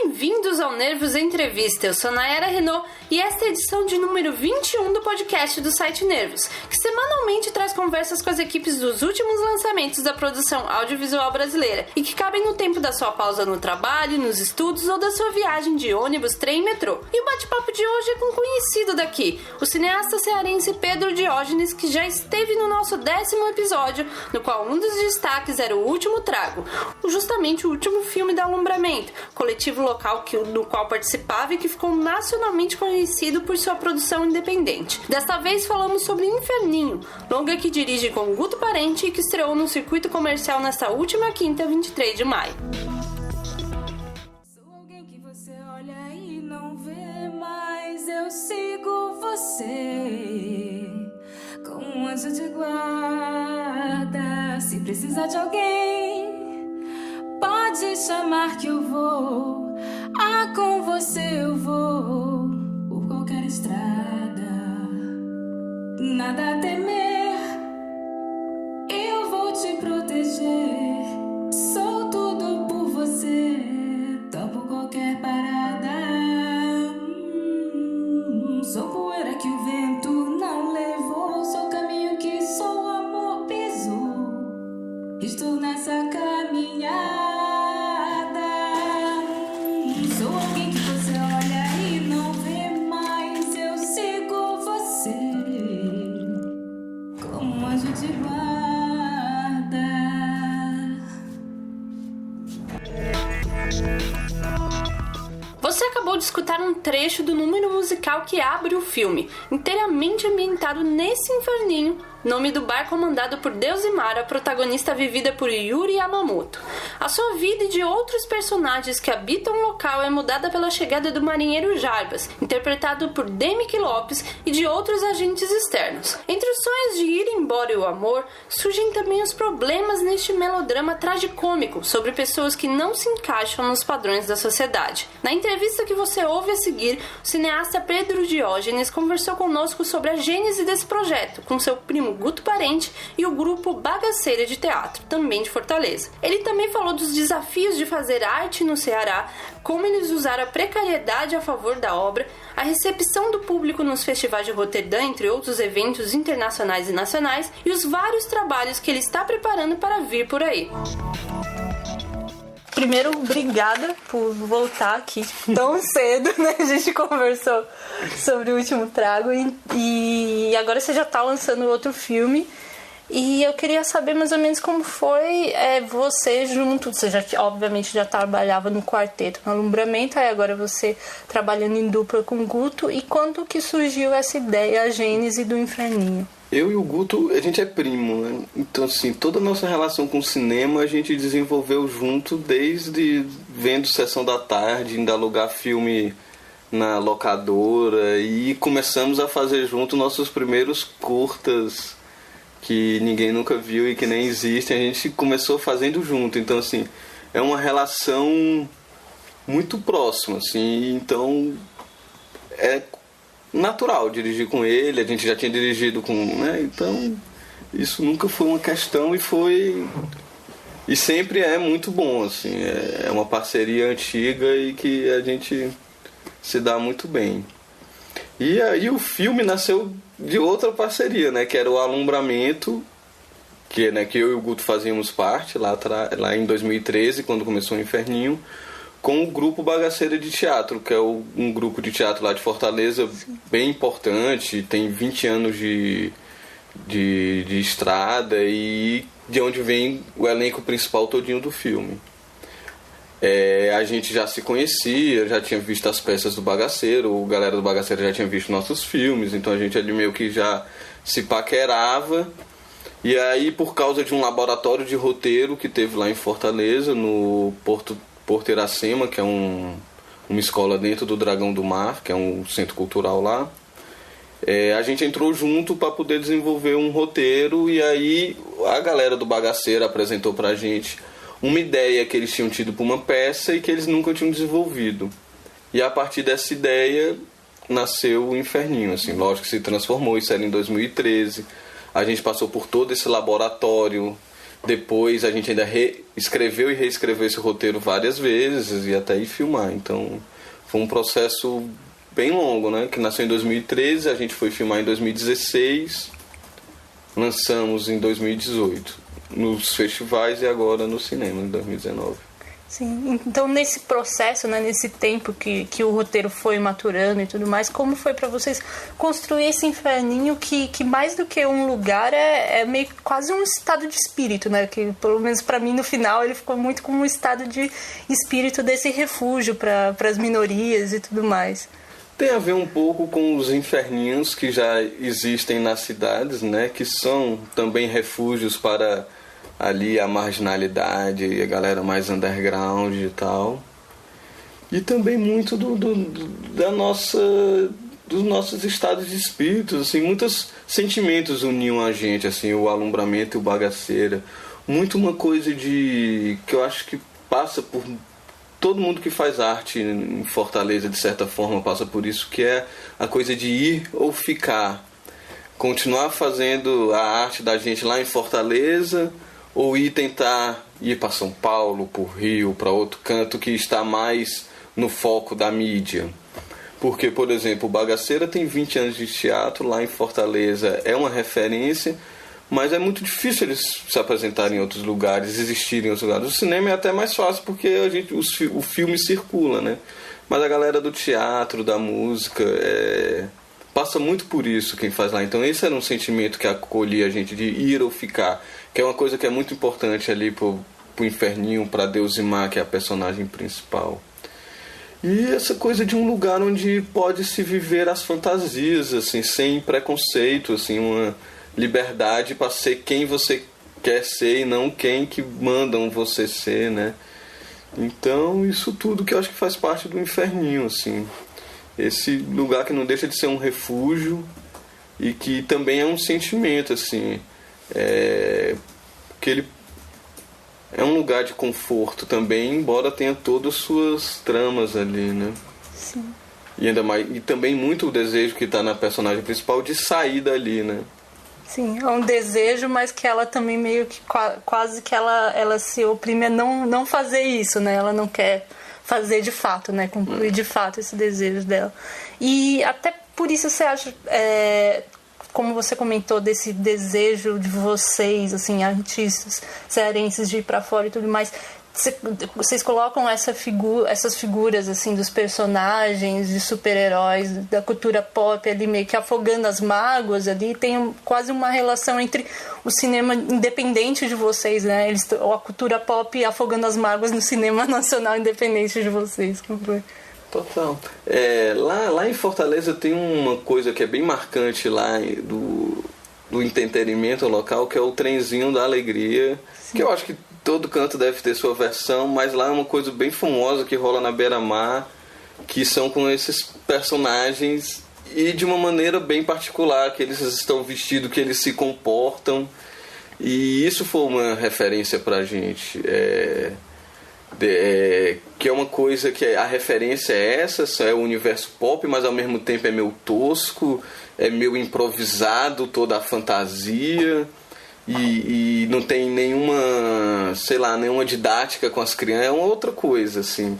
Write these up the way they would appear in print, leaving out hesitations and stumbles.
Bem-vindos ao Nervos Entrevista. Eu sou Nayara Renault e esta é a edição de número 21 do podcast do site Nervos, que semanalmente traz conversas com as equipes dos últimos lançamentos da produção audiovisual brasileira e que cabem no tempo da sua pausa no trabalho, nos estudos ou da sua viagem de ônibus, trem e metrô. E o bate-papo de hoje é com um conhecido daqui, o cineasta cearense Pedro Diógenes, que já esteve no nosso 10º episódio, no qual um dos destaques era O Último Trago, justamente o último filme da Alumbramento, coletivo local no qual participava e que ficou nacionalmente conhecido por sua produção independente. Desta vez falamos sobre Inferninho, longa que dirige com Guto Parente e que estreou no circuito comercial nesta última quinta, 23 de maio. Sou alguém que você olha e não vê, mas eu sigo você como um anjo de guarda. Se precisar de alguém, pode chamar que eu vou. Com você eu vou por qualquer estrada. Nada a temer, eu vou te proteger. Sou tudo por você, topo qualquer parada. Sou poeira que o vento não levou, sou caminho que só o amor pisou. Estou nessa caminhada. Sou alguém que você olha e não vê, mas eu sigo você como um anjo de guarda. Você acabou de escutar um trecho do número musical que abre o filme, inteiramente ambientado nesse inferninho, nome do bar comandado por Deus-e-Mar, a protagonista vivida por Yuri Yamamoto. A sua vida e de outros personagens que habitam o local é mudada pela chegada do marinheiro Jarbas, interpretado por Demick Lopes, e de outros agentes externos. Entre os sonhos de ir embora e o amor, surgem também os problemas neste melodrama tragicômico sobre pessoas que não se encaixam nos padrões da sociedade. Na entrevista que você ouve a seguir, o cineasta Pedro Diógenes conversou conosco sobre a gênese desse projeto, com seu primo Guto Parente e o grupo Bagaceira de Teatro, também de Fortaleza. Ele também falou dos desafios de fazer arte no Ceará, como eles usaram a precariedade a favor da obra, a recepção do público nos festivais de Roterdã, entre outros eventos internacionais e nacionais, e os vários trabalhos que ele está preparando para vir por aí. Primeiro, obrigada por voltar aqui tão cedo, né? A gente conversou sobre O Último Trago e agora você já tá lançando outro filme. E eu queria saber mais ou menos como foi você junto. Você já, obviamente, já trabalhava no quarteto, no Alumbramento, aí agora você trabalhando em dupla com o Guto. E quando que surgiu essa ideia, a gênese do Inferninho? Eu e o Guto, a gente é primo, né? Então, assim, toda a nossa relação com o cinema a gente desenvolveu junto desde vendo Sessão da Tarde, indo alugar filme na locadora e começamos a fazer junto nossos primeiros curtas que ninguém nunca viu e que nem existem. A gente começou fazendo junto, então, assim, é uma relação muito próxima, assim, então é natural dirigir com ele, a gente já tinha dirigido com, né? Então isso nunca foi uma questão e sempre é muito bom, assim, é uma parceria antiga e que a gente se dá muito bem. E aí o filme nasceu de outra parceria, né, que era o Alumbramento, que eu e o Guto fazíamos parte lá em 2013, quando começou o Inferninho, com o grupo Bagaceira de Teatro, que é um grupo de teatro lá de Fortaleza bem importante, tem 20 anos de estrada e de onde vem o elenco principal todinho do filme. A gente já se conhecia, já tinha visto as peças do Bagaceiro, a galera do Bagaceiro já tinha visto nossos filmes, então a gente ali meio que já se paquerava. E aí, por causa de um laboratório de roteiro que teve lá em Fortaleza, no Porto Iracema, que é uma escola dentro do Dragão do Mar, que é um centro cultural lá, a gente entrou junto para poder desenvolver um roteiro. E aí a galera do Bagaceiro apresentou pra gente uma ideia que eles tinham tido para uma peça e que eles nunca tinham desenvolvido. E a partir dessa ideia nasceu o Inferninho, assim, lógico que se transformou, isso era em 2013. A gente passou por todo esse laboratório depois a gente ainda escreveu e reescreveu esse roteiro várias vezes e até ir filmar. Então foi um processo bem longo, né? Que nasceu em 2013, a gente foi filmar em 2016, lançamos em 2018 nos festivais e agora no cinema em 2019. Sim, então nesse processo, né, nesse tempo que o roteiro foi maturando e tudo mais, como foi para vocês construir esse inferninho que mais do que um lugar é meio quase um estado de espírito, né? Que pelo menos para mim no final ele ficou muito como um estado de espírito desse refúgio para as minorias e tudo mais. Tem a ver um pouco com os inferninhos que já existem nas cidades, né? Que são também refúgios para ali a marginalidade e a galera mais underground e tal. E também muito dos nossos estados de espírito, assim, muitos sentimentos uniam a gente, assim, o alumbramento e o bagaceira. Muito uma coisa que eu acho que passa por todo mundo que faz arte em Fortaleza, de certa forma, passa por isso, que é a coisa de ir ou ficar. Continuar fazendo a arte da gente lá em Fortaleza, ou tentar ir para São Paulo, para o Rio, para outro canto que está mais no foco da mídia. Porque, por exemplo, o Bagaceira tem 20 anos de teatro, lá em Fortaleza é uma referência, mas é muito difícil eles se apresentarem em outros lugares, existirem em outros lugares. O cinema é até mais fácil porque o filme circula, né? Mas a galera do teatro, da música, passa muito por isso quem faz lá. Então esse era um sentimento que acolhia a gente, de ir ou ficar, que é uma coisa que é muito importante ali pro Inferninho, pra Deusimar, que é a personagem principal. E essa coisa de um lugar onde pode se viver as fantasias, assim, sem preconceito, assim, uma liberdade para ser quem você quer ser e não quem que mandam você ser, né? Então isso tudo que eu acho que faz parte do Inferninho, assim. Esse lugar que não deixa de ser um refúgio e que também é um sentimento, assim, que ele é um lugar de conforto também, embora tenha todas as suas tramas ali, né? Sim. E ainda mais, e também muito o desejo que está na personagem principal de sair dali, né? Sim, é um desejo, mas que ela também meio que quase que ela se oprime a não fazer isso, né? Ela não quer fazer de fato, né? Concluir de fato esse desejo dela. E até por isso você acha, como você comentou, desse desejo de vocês, artistas cearenses, de ir pra fora e tudo mais, vocês colocam essas figuras assim dos personagens de super-heróis da cultura pop ali meio que afogando as mágoas ali, tem quase uma relação entre o cinema independente de vocês, né? A cultura pop afogando as mágoas no cinema nacional independente de vocês. Como foi? Total. Lá em Fortaleza tem uma coisa que é bem marcante lá do entretenimento local, que é o trenzinho da alegria. Sim. Que eu acho que todo canto deve ter sua versão, mas lá é uma coisa bem famosa que rola na beira-mar, que são com esses personagens e de uma maneira bem particular, que eles estão vestidos, que eles se comportam, e isso foi uma referência pra gente, que é uma coisa que a referência é essa, é o universo pop, mas ao mesmo tempo é meio tosco, é meio improvisado, toda a fantasia. E não tem nenhuma didática com as crianças, é uma outra coisa, assim.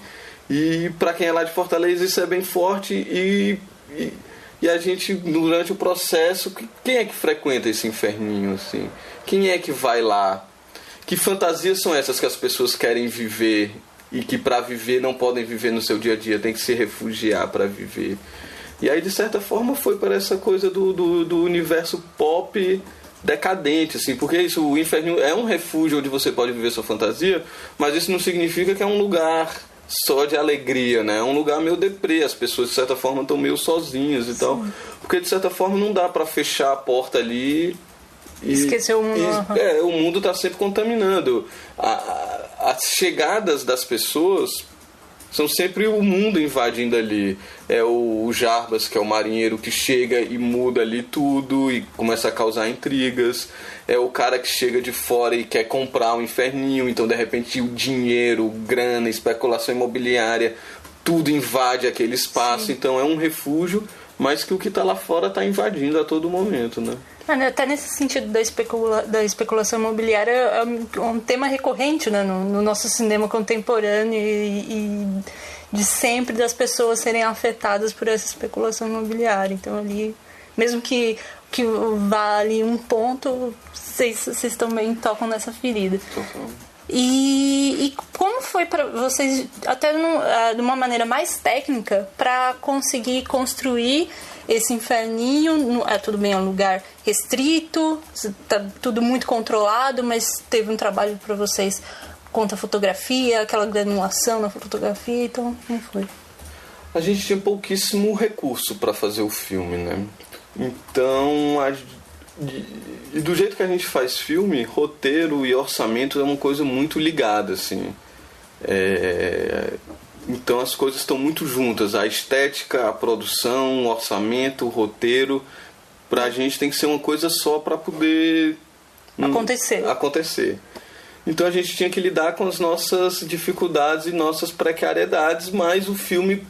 E pra quem é lá de Fortaleza isso é bem forte e a gente, durante o processo, quem é que frequenta esse inferninho, assim? Quem é que vai lá? Que fantasias são essas que as pessoas querem viver e que pra viver não podem viver no seu dia a dia, tem que se refugiar pra viver? E aí, de certa forma, foi para essa coisa do universo pop decadente, assim, porque isso, o Inferninho é um refúgio onde você pode viver sua fantasia, mas isso não significa que é um lugar só de alegria, né? É um lugar meio deprê, as pessoas de certa forma estão meio sozinhas e tal, porque de certa forma não dá pra fechar a porta ali e esquecer o mundo. O mundo tá sempre contaminando. As chegadas das pessoas são sempre o mundo invadindo ali. É o Jarbas, que é o marinheiro que chega e muda ali tudo e começa a causar intrigas. É o cara que chega de fora e quer comprar um inferninho, então de repente o dinheiro, grana, especulação imobiliária, tudo invade aquele espaço. Sim. Então é um refúgio, mas que o que está lá fora está invadindo a todo momento, né? Até nesse sentido da especulação imobiliária é um tema recorrente, né, no nosso cinema contemporâneo e de sempre das pessoas serem afetadas por essa especulação imobiliária. Então ali, mesmo que vá ali um ponto, vocês também tocam nessa ferida. E como foi para vocês, até de uma maneira mais técnica, para conseguir construir esse inferninho? Tudo bem, é um lugar restrito, tá tudo muito controlado, mas teve um trabalho para vocês quanto à fotografia, aquela granulação na fotografia, então como foi? A gente tinha pouquíssimo recurso para fazer o filme, né? Então, e do jeito que a gente faz filme, roteiro e orçamento é uma coisa muito ligada, assim. Então as coisas estão muito juntas, a estética, a produção, o orçamento, o roteiro. Pra gente tem que ser uma coisa só para poder acontecer. Então a gente tinha que lidar com as nossas dificuldades e nossas precariedades, mas o filme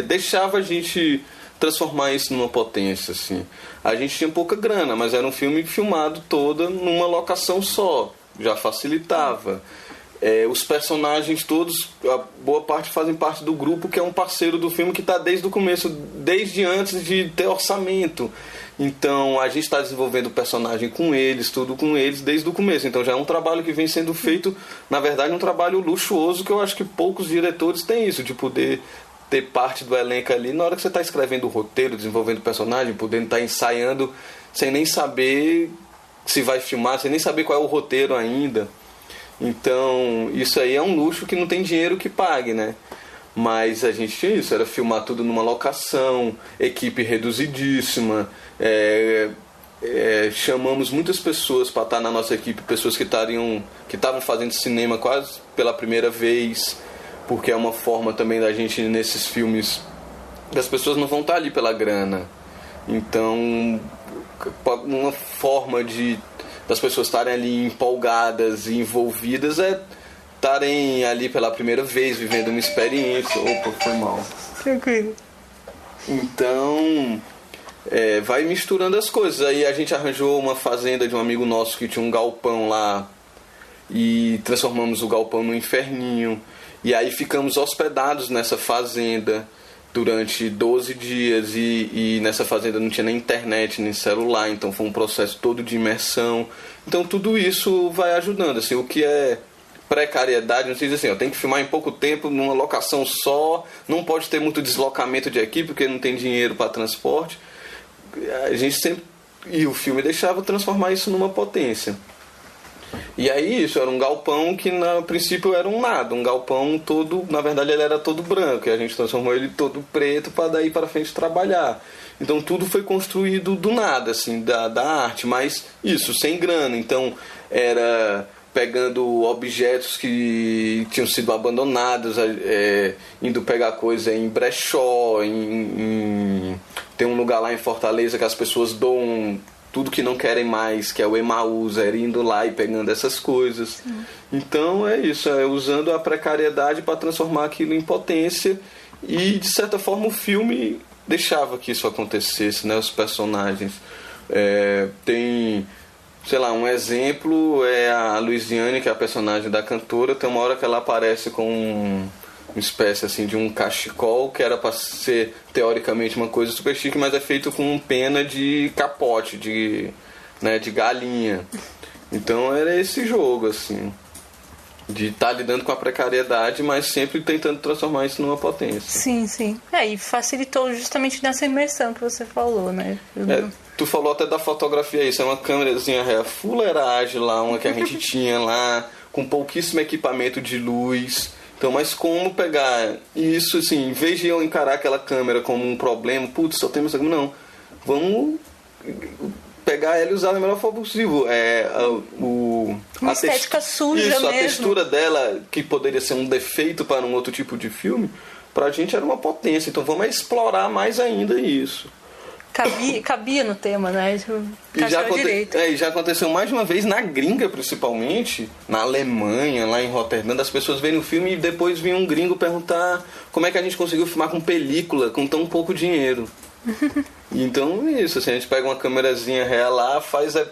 deixava a gente transformar isso numa potência, assim. A gente tinha pouca grana, mas era um filme filmado toda numa locação só, já facilitava. Os personagens todos, a boa parte fazem parte do grupo, que é um parceiro do filme que está desde o começo, desde antes de ter orçamento. Então a gente está desenvolvendo o personagem com eles, tudo com eles desde o começo. Então já é um trabalho que vem sendo feito, na verdade um trabalho luxuoso, que eu acho que poucos diretores têm isso, de poder ter parte do elenco ali na hora que você está escrevendo o roteiro, desenvolvendo o personagem, podendo estar ensaiando sem nem saber se vai filmar, sem nem saber qual é o roteiro ainda. Então isso aí é um luxo que não tem dinheiro que pague, né? Mas a gente tinha isso, era filmar tudo numa locação, equipe reduzidíssima, chamamos muitas pessoas para estar na nossa equipe, pessoas que estavam fazendo cinema quase pela primeira vez, porque é uma forma também da gente, nesses filmes, as pessoas não vão estar ali pela grana. Então, uma forma das pessoas estarem ali empolgadas e envolvidas é estarem ali pela primeira vez, vivendo uma experiência. Opa, foi mal. Tranquilo. Então, vai misturando as coisas. Aí a gente arranjou uma fazenda de um amigo nosso que tinha um galpão lá e transformamos o galpão num inferninho. E aí ficamos hospedados nessa fazenda durante 12 dias e nessa fazenda não tinha nem internet, nem celular, então foi um processo todo de imersão. Então tudo isso vai ajudando, assim, o que é precariedade, não sei dizer assim, tem que filmar em pouco tempo, numa locação só, não pode ter muito deslocamento de equipe, porque não tem dinheiro para transporte. A gente sempre... E o filme deixava transformar isso numa potência. E aí isso era um galpão que no princípio era um nada, um galpão todo, na verdade ele era todo branco, e a gente transformou ele todo preto para daí para frente trabalhar. Então tudo foi construído do nada, assim, da arte, mas isso, sem grana. Então era pegando objetos que tinham sido abandonados, indo pegar coisa em brechó, tem um lugar lá em Fortaleza que as pessoas doam tudo que não querem mais, que é o Emaús, indo lá e pegando essas coisas. Sim. Então é isso, usando a precariedade para transformar aquilo em potência, e de certa forma o filme deixava que isso acontecesse, né? Os personagens. Tem, sei lá, um exemplo é a Luiziane, que é a personagem da cantora. Tem uma hora que ela aparece com uma espécie assim de um cachecol, que era para ser teoricamente uma coisa super chique, mas é feito com pena de capote, de galinha. Então era esse jogo, assim, de estar lidando com a precariedade, mas sempre tentando transformar isso numa potência. Sim, sim. E facilitou justamente nessa imersão que você falou, né? Tu falou até da fotografia, isso é uma câmerazinha fuleiragem lá, uma que a gente tinha lá, com pouquíssimo equipamento de luz. Então, mas como pegar isso, assim, em vez de eu encarar aquela câmera como um problema, putz, só temos aqui, não, vamos pegar ela e usar da melhor forma possível. Uma estética suja isso, mesmo. A textura dela, que poderia ser um defeito para um outro tipo de filme, pra gente era uma potência. Então vamos explorar mais ainda isso. Cabia no tema, né? E já aconteceu mais de uma vez na gringa, principalmente, na Alemanha, lá em Roterdã, das pessoas verem o filme e depois vir um gringo perguntar como é que a gente conseguiu filmar com película, com tão pouco dinheiro. Então é isso, assim, a gente pega uma câmerazinha real lá,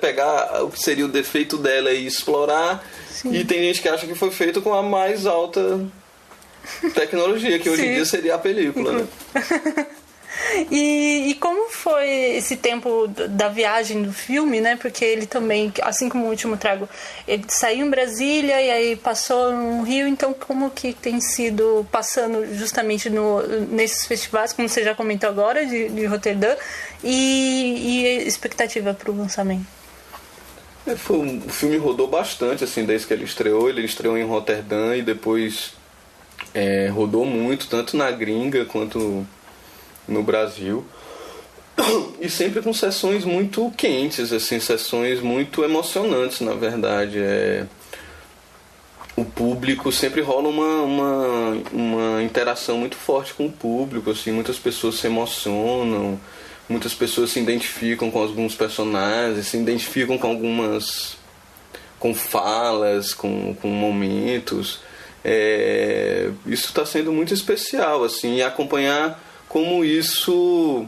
pegar o que seria o defeito dela e explorar. Sim. E tem gente que acha que foi feito com a mais alta tecnologia, que hoje em dia seria a película, né? E como foi esse tempo da viagem do filme, né? Porque ele também, assim como o Último Trago, ele saiu em Brasília e aí passou no Rio. Então como que tem sido passando justamente nesses festivais, como você já comentou agora, de Roterdã, e expectativa para o lançamento? O filme rodou bastante, assim, desde que ele estreou. Ele estreou em Roterdã e depois rodou muito, tanto na gringa quanto no Brasil, e sempre com sessões muito quentes, assim, sessões muito emocionantes, na verdade. O público, sempre rola uma interação muito forte com o público, assim, muitas pessoas se emocionam, muitas pessoas se identificam com alguns personagens, se identificam com falas, com momentos. Isso está sendo muito especial, assim, e acompanhar como isso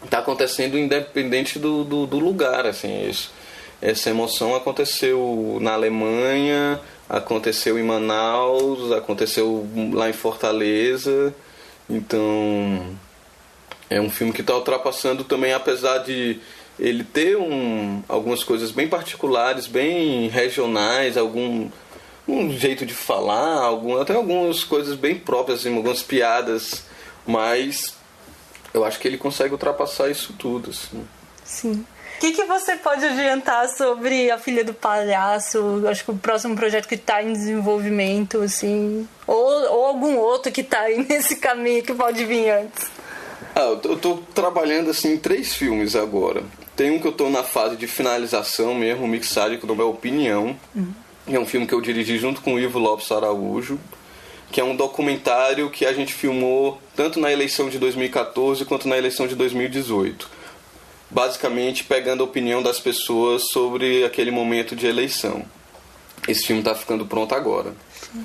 está acontecendo independente do lugar, assim. Essa emoção aconteceu na Alemanha, aconteceu em Manaus, aconteceu lá em Fortaleza. Então é um filme que está ultrapassando também, apesar de ele ter algumas coisas bem particulares, bem regionais, um jeito de falar, até algumas coisas bem próprias, assim, algumas piadas. Mas eu acho que ele consegue ultrapassar isso tudo, assim. Sim. O que você pode adiantar sobre A Filha do Palhaço? Acho que o próximo projeto que está em desenvolvimento, assim, ou algum outro que está aí nesse caminho que pode vir antes. Eu estou trabalhando, assim, em 3 filmes agora. Tem um que eu estou na fase de finalização mesmo, mixagem, que o nome é Opinião. É um filme que eu dirigi junto com o Ivo Lopes Araújo, que é um documentário que a gente filmou tanto na eleição de 2014 quanto na eleição de 2018. Basicamente pegando a opinião das pessoas sobre aquele momento de eleição. Esse filme está ficando pronto agora. Sim.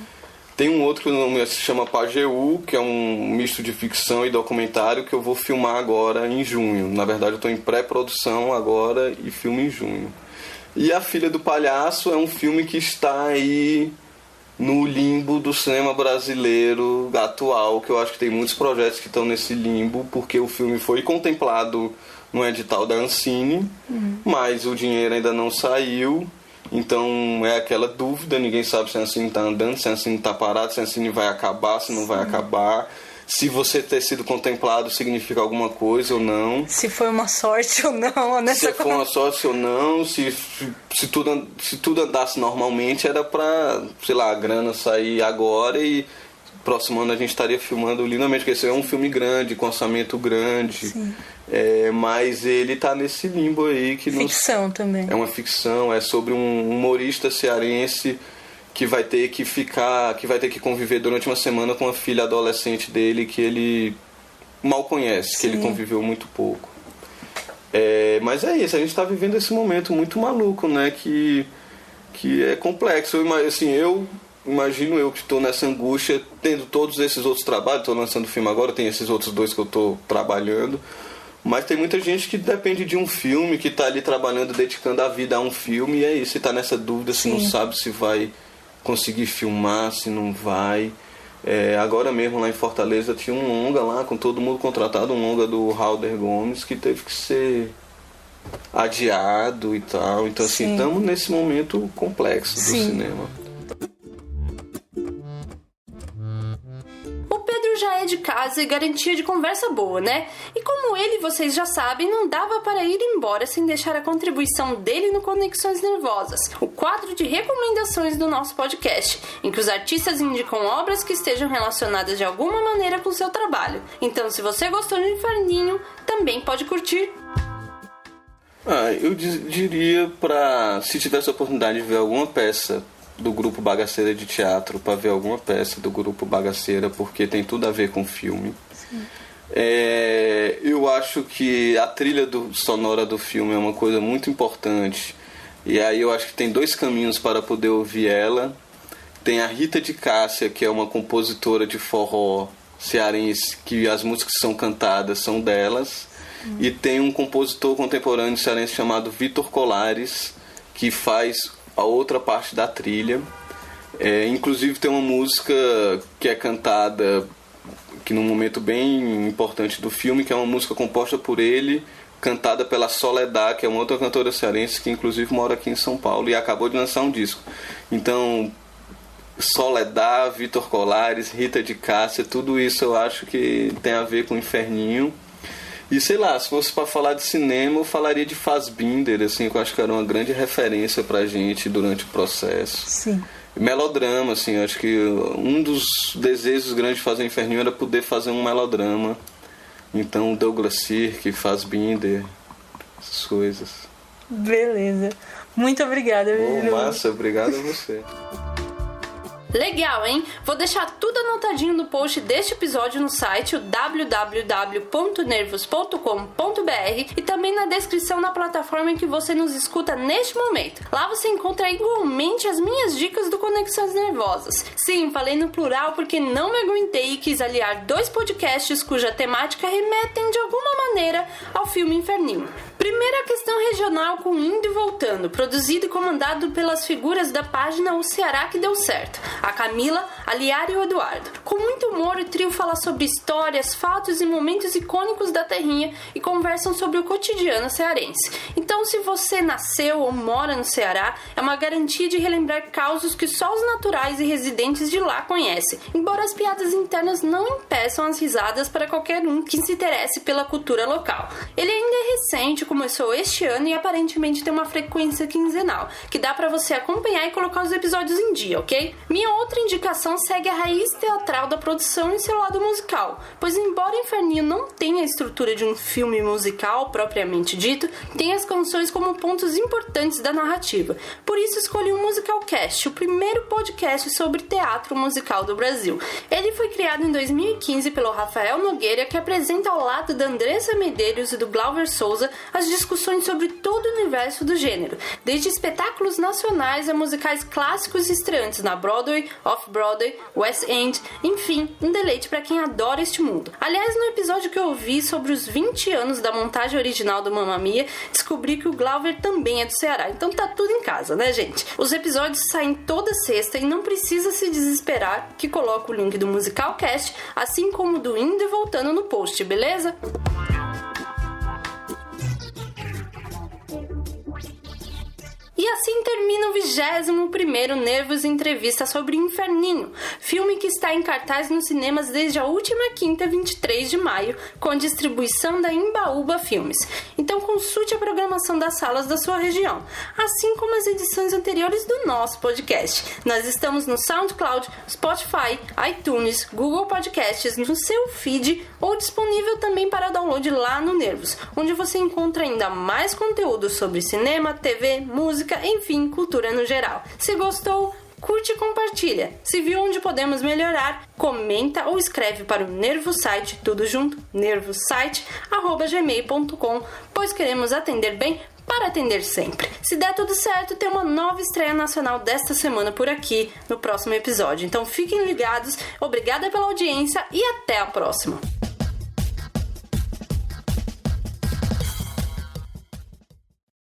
Tem um outro que o nome se chama Pajeú, que é um misto de ficção e documentário, que eu vou filmar agora em junho. Na verdade eu estou em pré-produção agora e filmo em junho. E A Filha do Palhaço é um filme que está aí no limbo do cinema brasileiro atual, que eu acho que tem muitos projetos que estão nesse limbo, porque o filme foi contemplado no edital da Ancine, mas o dinheiro ainda não saiu, então é aquela dúvida, ninguém sabe se a Ancine está andando, se a Ancine está parada, se a Ancine vai acabar, se não vai acabar, se você ter sido contemplado significa alguma coisa ou não. Se foi uma sorte ou não. Se foi uma sorte ou não, se tudo andasse normalmente, era pra, sei lá, a grana sair agora e próximo ano a gente estaria filmando lindamente, porque esse é um filme grande, com orçamento grande. Mas ele tá nesse limbo aí. Ficção também. É uma ficção, é sobre um humorista cearense que vai ter que conviver durante uma semana com a filha adolescente dele que ele mal conhece, que ele conviveu muito pouco. Mas é isso, a gente está vivendo esse momento muito maluco, né? Que é complexo. Eu imagino que estou nessa angústia, tendo todos esses outros trabalhos, estou lançando filme agora, tem esses outros 2 que eu estou trabalhando. Mas tem muita gente que depende de um filme, que está ali trabalhando, dedicando a vida a um filme, e é isso, está nessa dúvida, se não sabe se vai conseguir filmar, se não vai. Agora mesmo lá em Fortaleza tinha um longa lá, com todo mundo contratado, um longa do Halder Gomes, que teve que ser adiado e tal. Então assim, estamos nesse momento complexo do cinema. Já é de casa e garantia de conversa boa, né? E como ele, vocês já sabem, não dava para ir embora sem deixar a contribuição dele no Conexões Nervosas, o quadro de recomendações do nosso podcast, em que os artistas indicam obras que estejam relacionadas de alguma maneira com o seu trabalho. Então, se você gostou de Inferninho, também pode curtir. Eu diria se tivesse a oportunidade de ver alguma peça do Grupo Bagaceira de teatro, para ver alguma peça do Grupo Bagaceira, porque tem tudo a ver com o filme. Eu acho que a trilha sonora do filme é uma coisa muito importante, e aí eu acho que tem 2 caminhos para poder ouvir ela. Tem a Rita de Cássia, que é uma compositora de forró cearense, que as músicas que são cantadas são delas, E tem um compositor contemporâneo cearense chamado Vitor Colares, que faz a outra parte da trilha. Inclusive tem uma música que é cantada que num momento bem importante do filme, que é uma música composta por ele, cantada pela Soledad, que é uma outra cantora cearense que inclusive mora aqui em São Paulo e acabou de lançar um disco. Então, Soledad, Vitor Colares, Rita de Cássia, tudo isso eu acho que tem a ver com o Inferninho. E sei lá, se fosse para falar de cinema, eu falaria de Fassbinder, assim, que eu acho que era uma grande referência pra gente durante o processo. Sim. Melodrama, assim, eu acho que um dos desejos grandes de fazer o Inferninho era poder fazer um melodrama. Então, Douglas Sirk, Fassbinder, essas coisas. Beleza. Muito obrigada. Massa, obrigado a você. Legal, hein? Vou deixar tudo anotadinho no post deste episódio no site www.nervos.com.br e também na descrição na plataforma em que você nos escuta neste momento. Lá você encontra igualmente as minhas dicas do Conexões Nervosas. Sim, falei no plural porque não me aguentei e quis aliar 2 podcasts cuja temática remetem de alguma maneira ao filme Inferninho. Primeira questão regional com Indo e Voltando, produzido e comandado pelas figuras da página O Ceará que Deu Certo, a Camila, a Liara e o Eduardo. Com muito humor, o trio fala sobre histórias, fatos e momentos icônicos da terrinha e conversam sobre o cotidiano cearense. Então, se você nasceu ou mora no Ceará, é uma garantia de relembrar causos que só os naturais e residentes de lá conhecem, embora as piadas internas não impeçam as risadas para qualquer um que se interesse pela cultura local. Ele ainda é recente, começou este ano e aparentemente tem uma frequência quinzenal, que dá pra você acompanhar e colocar os episódios em dia, ok? Minha outra indicação segue a raiz teatral da produção e seu lado musical, pois embora Inferninho não tenha a estrutura de um filme musical propriamente dito, tem as canções como pontos importantes da narrativa. Por isso escolhi o Musicalcast, o primeiro podcast sobre teatro musical do Brasil. Ele foi criado em 2015 pelo Rafael Nogueira, que apresenta ao lado da Andressa Medeiros e do Glauber Souza as discussões sobre todo o universo do gênero, desde espetáculos nacionais a musicais clássicos estreantes na Broadway, Off-Broadway, West End, enfim, um deleite para quem adora este mundo. Aliás, no episódio que eu ouvi sobre os 20 anos da montagem original do Mamma Mia, descobri que o Glauber também é do Ceará, então tá tudo em casa, né, gente? Os episódios saem toda sexta e não precisa se desesperar que coloco o link do Musicalcast, assim como do Indo e Voltando no post, beleza? E assim termina o 21º Nervos Entrevista sobre Inferninho, filme que está em cartaz nos cinemas desde a última quinta, 23 de maio, com distribuição da Embaúba Filmes. Então consulte a programação das salas da sua região, assim como as edições anteriores do nosso podcast. Nós estamos no SoundCloud, Spotify, iTunes, Google Podcasts, no seu feed ou disponível também para download lá no Nervos, onde você encontra ainda mais conteúdo sobre cinema, TV, música, enfim, cultura no geral. Se gostou, curte e compartilha. Se viu onde podemos melhorar, comenta ou escreve para o Nervosite, tudo junto, nervosite@gmail.com, pois queremos atender bem para atender sempre. Se der tudo certo, tem uma nova estreia nacional desta semana por aqui, no próximo episódio. Então fiquem ligados, obrigada pela audiência e até a próxima!